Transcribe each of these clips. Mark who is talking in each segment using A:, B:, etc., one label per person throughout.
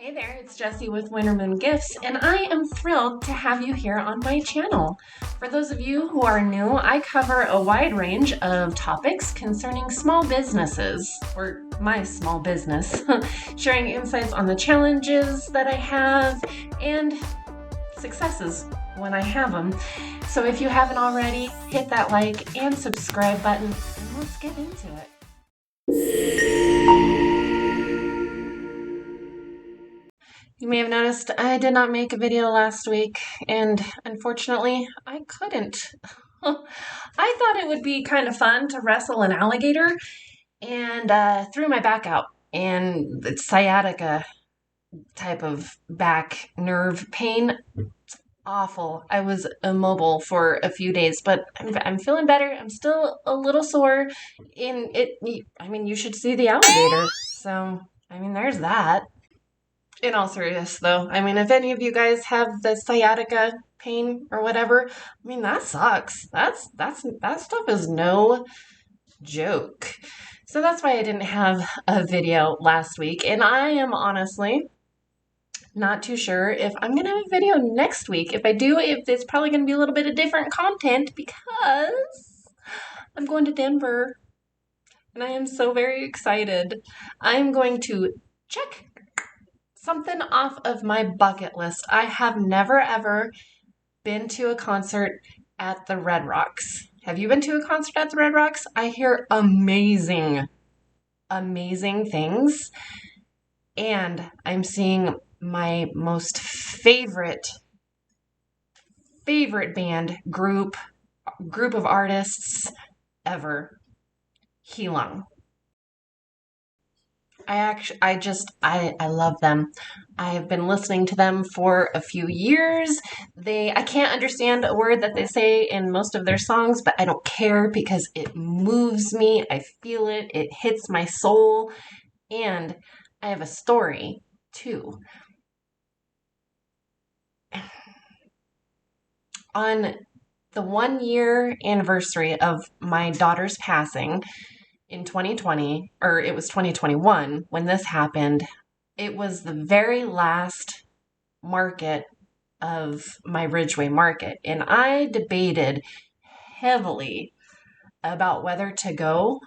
A: Hey there, it's Jessie with Winter Moon Gifts, and I am thrilled to have you here on my channel. For those of you who are new, I cover a wide range of topics concerning small businesses, or my small business, sharing insights on the challenges that I have and successes when I have them. So if you haven't already, hit that like and subscribe button, and let's get into it. You may have noticed I did not make a video last week, and unfortunately, I couldn't. I thought it would be kind of fun to wrestle an alligator, and threw my back out, and it's sciatica type of back nerve pain. Awful. I was immobile for a few days, but I'm feeling better. I'm still a little sore. You should see the alligator. So, there's that. In all seriousness, though, if any of you guys have the sciatica pain or whatever, that sucks. That stuff is no joke. So that's why I didn't have a video last week, and I am honestly not too sure if I'm gonna have a video next week. If I do, if it's probably gonna be a little bit of different content because I'm going to Denver, and I am so very excited. I'm going to check something off of my bucket list. I have never ever been to a concert at the Red Rocks. Have you been to a concert at the Red Rocks? I hear amazing, amazing things. And I'm seeing my most favorite band group of artists ever, heilung. I love them. I have been listening to them for a few years. I can't understand a word that they say in most of their songs, but I don't care because it moves me. I feel it. It hits my soul. And I have a story too. On the 1 year anniversary of my daughter's passing, in 2020, or it was 2021 when this happened, it was the very last market of my Ridgeway market. And I debated heavily about whether to go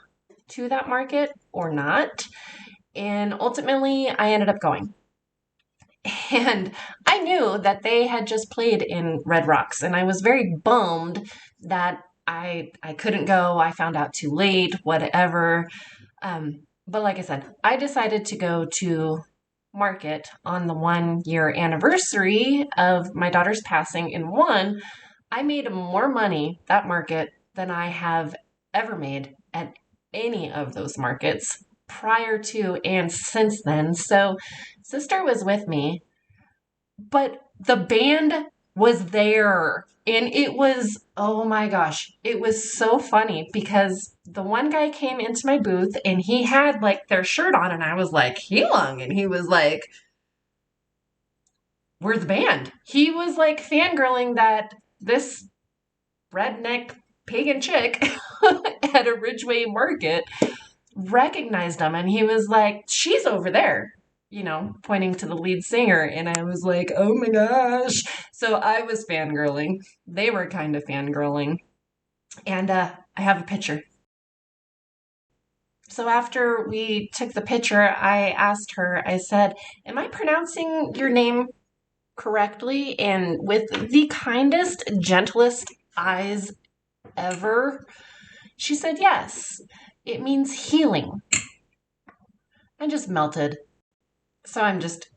A: to that market or not. And ultimately, I ended up going. And I knew that they had just played in Red Rocks, and I was very bummed that I couldn't go. I found out too late, whatever. But like I said, I decided to go to market on the 1 year anniversary of my daughter's passing. And I made more money that market than I have ever made at any of those markets prior to and since then. So sister was with me, but the band was there. And it was, oh my gosh, it was so funny because the one guy came into my booth and he had like their shirt on, and I was like, heilung. And he was like, where's the band? He was like fangirling that this redneck pagan chick at a Ridgeway market recognized him, and he was like, she's over there, pointing to the lead singer. And I was like, oh my gosh. So I was fangirling. They were kind of fangirling. And I have a picture. So after we took the picture, I asked her, I said, am I pronouncing your name correctly and with the kindest, gentlest eyes ever? She said, yes. It means healing. I just melted. So I'm just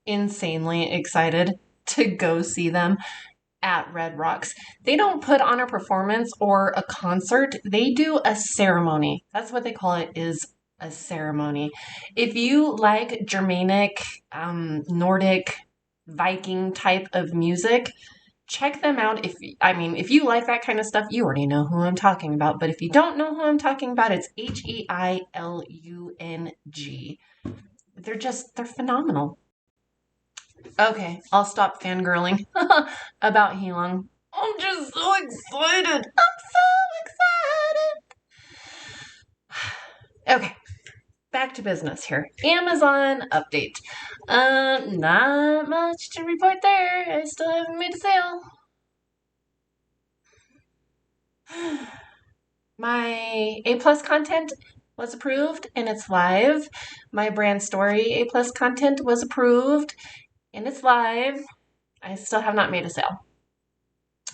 A: insanely excited to go see them at Red Rocks. They don't put on a performance or a concert. They do a ceremony. That's what they call it, is a ceremony. If you like Germanic, Nordic, Viking type of music, check them out. If you like that kind of stuff, you already know who I'm talking about. But if you don't know who I'm talking about, it's heilung. They're phenomenal. Okay, I'll stop fangirling about heilung. I'm just so excited. I'm so excited. Okay, back to business here. Amazon update. Not much to report there. I still haven't made a sale. My A plus content was approved and it's live. My brand story A plus content was approved and it's live. I still have not made a sale.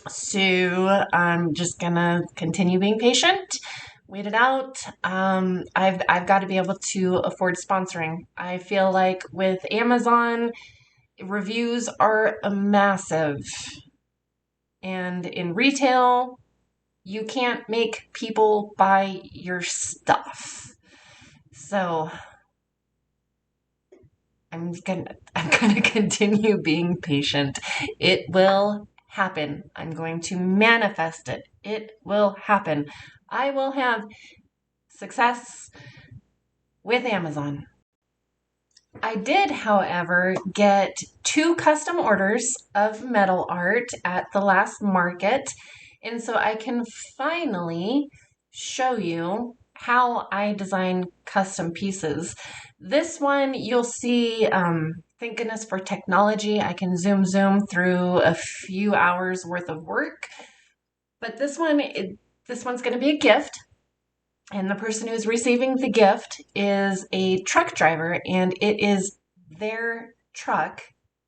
A: So I'm just gonna continue being patient, wait it out. I've got to be able to afford sponsoring. I feel like with Amazon, reviews are massive, and in retail, you can't make people buy your stuff. So I'm gonna continue being patient. It will happen. I'm going to manifest it. It will happen. I will have success with Amazon. I did, however, get 2 custom orders of metal art at the last market, and so I can finally show you how I design custom pieces. This one you'll see, thank goodness for technology, I can zoom through a few hours worth of work. But this one's going to be a gift. And the person who's receiving the gift is a truck driver, and it is their truck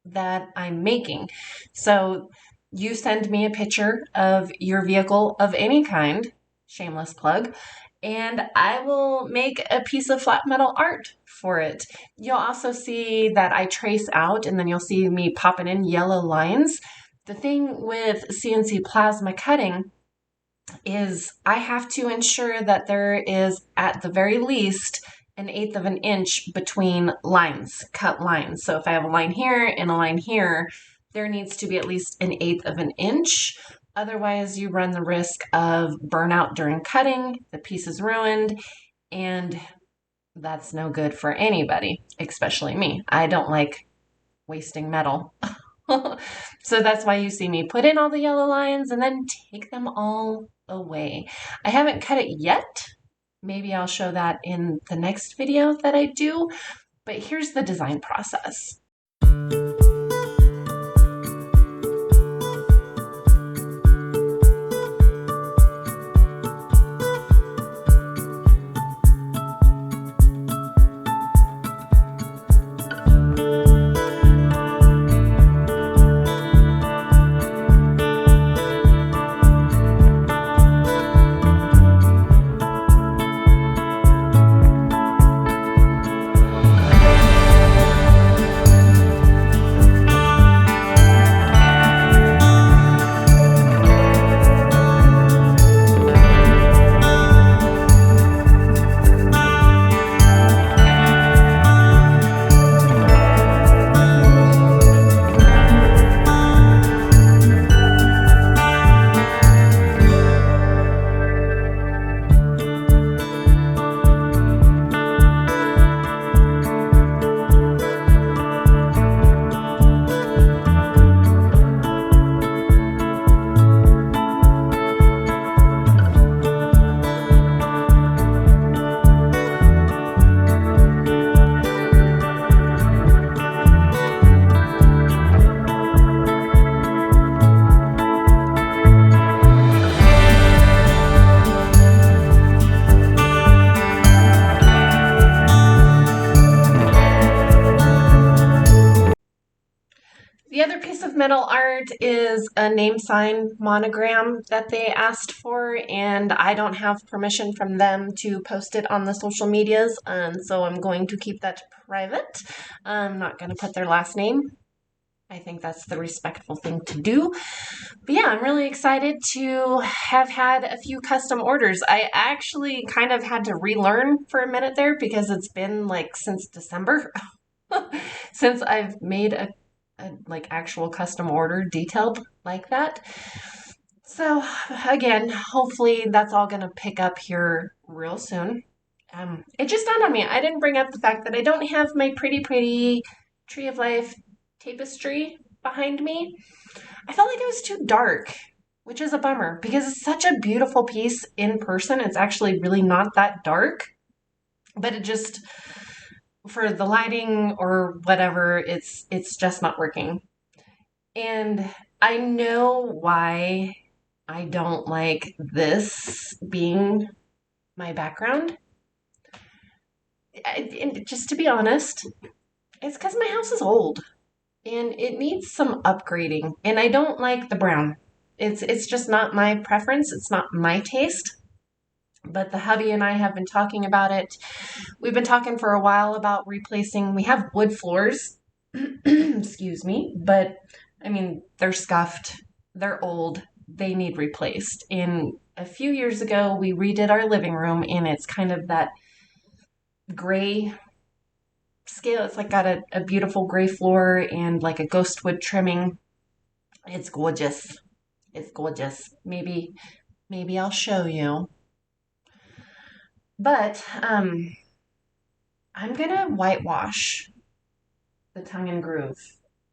A: that I'm making. So you send me a picture of your vehicle of any kind, shameless plug, and I will make a piece of flat metal art for it. You'll also see that I trace out, and then you'll see me popping in yellow lines. The thing with CNC plasma cutting is I have to ensure that there is at the very least 1/8 of an inch between lines, cut lines. So if I have a line here and a line here, there needs to be at least 1/8 of an inch. Otherwise, you run the risk of burnout during cutting, the piece is ruined, and that's no good for anybody, especially me. I don't like wasting metal. So that's why you see me put in all the yellow lines and then take them all away. I haven't cut it yet. Maybe I'll show that in the next video that I do, but here's the design process. The other piece of metal art is a name sign monogram that they asked for, and I don't have permission from them to post it on the social medias, so I'm going to keep that private. I'm not going to put their last name. I think that's the respectful thing to do. But yeah, I'm really excited to have had a few custom orders. I actually kind of had to relearn for a minute there because it's been like since December since I've made a like actual custom order detailed like that. So again, hopefully that's all gonna pick up here real soon. It just dawned on me, I didn't bring up the fact that I don't have my pretty Tree of Life tapestry behind me. I felt like it was too dark, which is a bummer because it's such a beautiful piece in person. It's actually really not that dark. but it just, for the lighting or whatever, it's just not working. And I know why I don't like this being my background. And just to be honest, it's because my house is old and it needs some upgrading. And I don't like the brown. It's just not my preference. It's not my taste. But the hubby and I have been talking about it. We've been talking for a while about replacing. We have wood floors, excuse me, but I mean, they're scuffed, they're old, they need replaced. And a few years ago, we redid our living room, and it's kind of that gray scale. It's like got a beautiful gray floor and like a ghost wood trimming. It's gorgeous. It's gorgeous. Maybe I'll show you. But I'm gonna whitewash the tongue and groove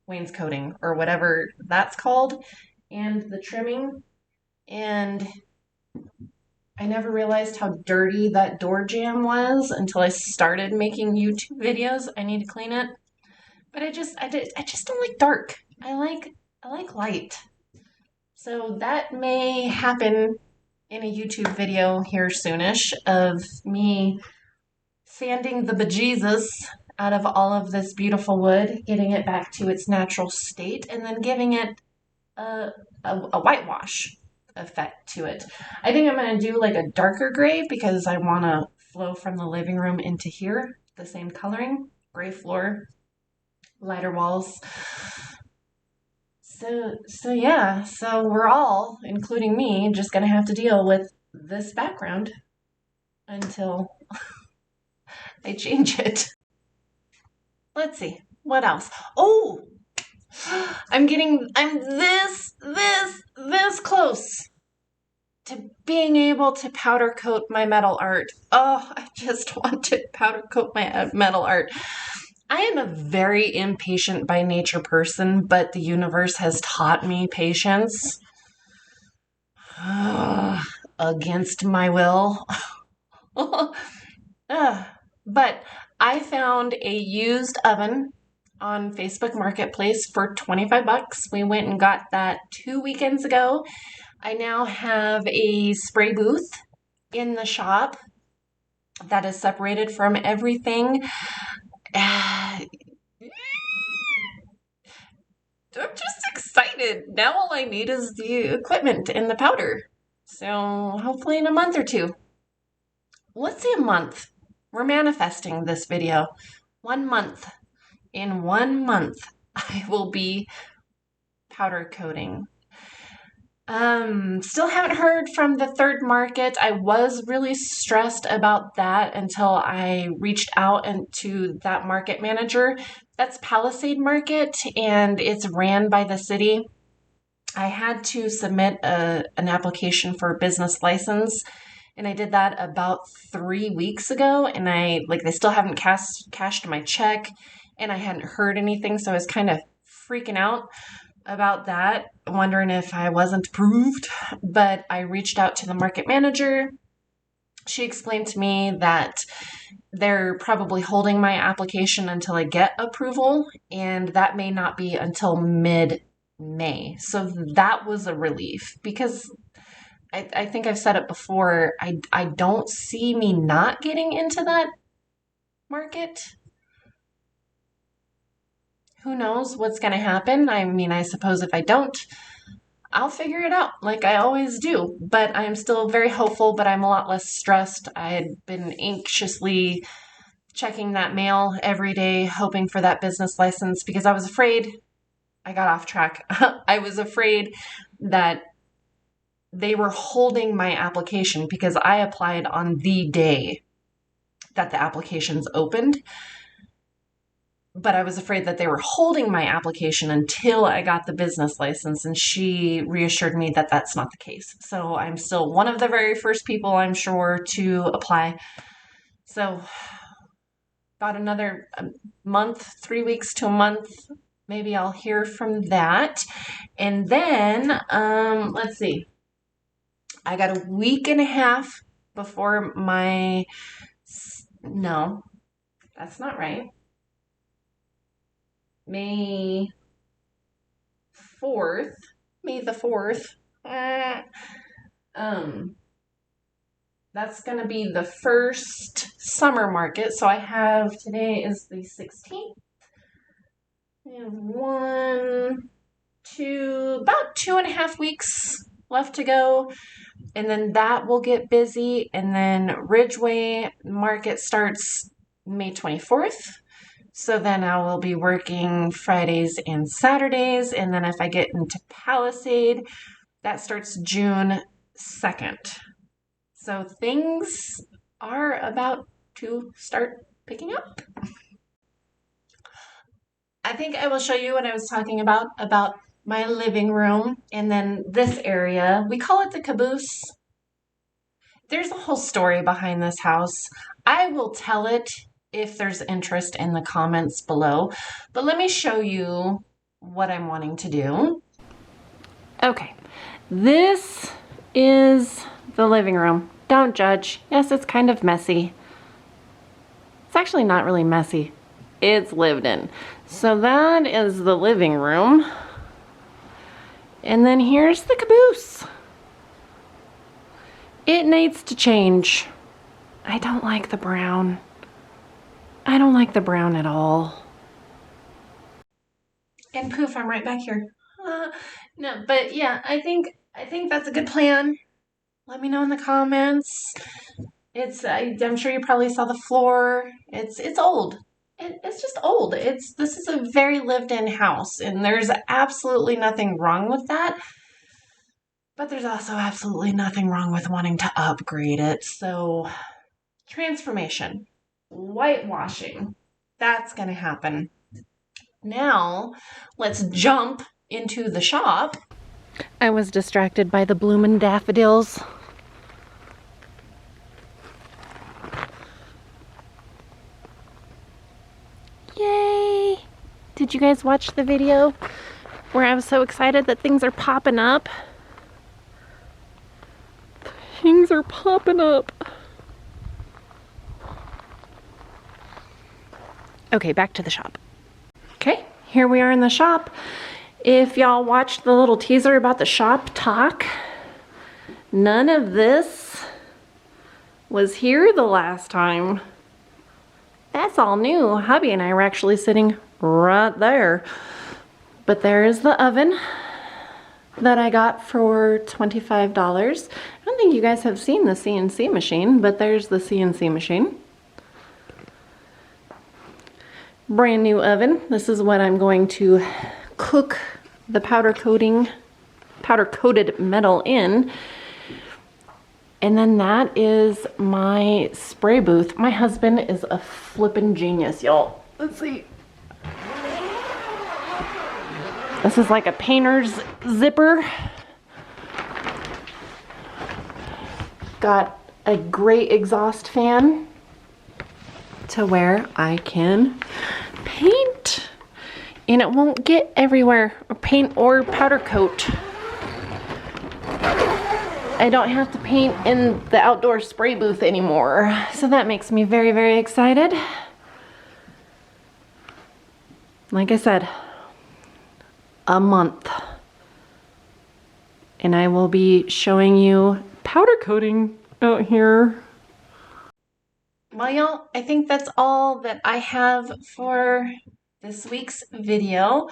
A: wainscoting or whatever that's called, and the trimming. And I never realized how dirty that door jamb was until I started making YouTube videos. I need to clean it. But I just don't like dark. I like light. So that may happen in a YouTube video here soonish of me sanding the bejesus out of all of this beautiful wood, getting it back to its natural state, and then giving it a, a whitewash effect to it. I think I'm going to do like a darker gray because I want to flow from the living room into here, the same coloring, gray floor, lighter walls. So yeah, so we're all, including me, just going to have to deal with this background until I change it. Let's see. What else? Oh, I'm this close to being able to powder coat my metal art. Oh, I just want to powder coat my metal art. I am a very impatient by nature person, but the universe has taught me patience. Against my will. But I found a used oven on Facebook Marketplace for 25 bucks. We went and got that 2 weekends ago. I now have a spray booth in the shop that is separated from everything. I'm just excited. Now all I need is the equipment and the powder. So hopefully in a month or two. Let's say a month. We're manifesting this video. 1 month. In 1 month, I will be powder coating. Still haven't heard from the third market. I was really stressed about that until I reached out to that market manager. That's Palisade Market, and it's ran by the city. I had to submit an application for a business license, and I did that about 3 weeks ago, and they still haven't cashed my check, and I hadn't heard anything, so I was kind of freaking out about that, wondering if I wasn't approved. But I reached out to the market manager. She explained to me that they're probably holding my application until I get approval, and that may not be until mid-May. So that was a relief because I think I've said it before. I don't see me not getting into that market. Who knows what's going to happen? I mean, I suppose if I don't, I'll figure it out like I always do. But I'm still very hopeful, but I'm a lot less stressed. I had been anxiously checking that mail every day, hoping for that business license because I was afraid. I got off track. I was afraid that they were holding my application because I applied on the day that the applications opened. But I was afraid that they were holding my application until I got the business license, and she reassured me that that's not the case. So I'm still one of the very first people, I'm sure, to apply. So about another month, 3 weeks to a month, maybe I'll hear from that. And then, let's see. I got a week and a half before my No, that's not right. May 4th. May the 4th. Um, that's going to be the first summer market. So I have, today is the 16th. We have about 2.5 weeks left to go. And then that will get busy. And then Ridgeway market starts May 24th. So then I will be working Fridays and Saturdays. And then if I get into Palisade, that starts June 2nd. So things are about to start picking up. I think I will show you what I was talking about my living room and then this area. We call it the caboose. There's a whole story behind this house. I will tell it if there's interest in the comments below, but let me show you what I'm wanting to do. Okay, this is the living room. Don't judge. Yes, it's kind of messy. It's actually not really messy. It's lived in. So that is the living room. And then here's the caboose. It needs to change. I don't like the brown. I don't like the brown at all. And poof, I'm right back here. No, but yeah, I think that's a good plan. Let me know in the comments. I'm sure you probably saw the floor. It's old. It's just old. This is a very lived-in house, and there's absolutely nothing wrong with that. But there's also absolutely nothing wrong with wanting to upgrade it. So, transformation, whitewashing, that's going to happen. Now, let's jump into the shop. I was distracted by the bloomin' daffodils. Yay! Did you guys watch the video where I was so excited that things are popping up? Things are popping up. Okay, back to the shop. Okay, here we are in the shop. If y'all watched the little teaser about the shop talk, none of this was here the last time. That's all new. Hubby and I were actually sitting right there. But there is the oven that I got for $25. I don't think you guys have seen the CNC machine, but there's the CNC machine. Brand new oven. This is what I'm going to cook the powder coated metal in. And then that is my spray booth. My husband is a flippin' genius, y'all. Let's see. This is like a painter's zipper. Got a great exhaust fan to where I can paint and it won't get everywhere, or paint or powder coat. I don't have to paint in the outdoor spray booth anymore. So that makes me very, very excited. Like I said, a month. And I will be showing you powder coating out here. Well, y'all, I think that's all that I have for this week's video.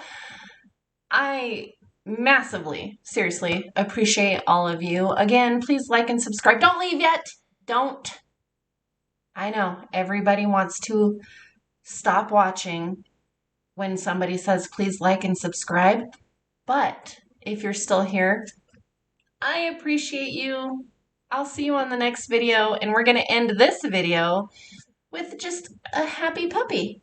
A: I massively, seriously appreciate all of you. Again, please like and subscribe. Don't leave yet. Don't. I know everybody wants to stop watching when somebody says please like and subscribe. But if you're still here, I appreciate you. I'll see you on the next video, and we're going to end this video with just a happy puppy.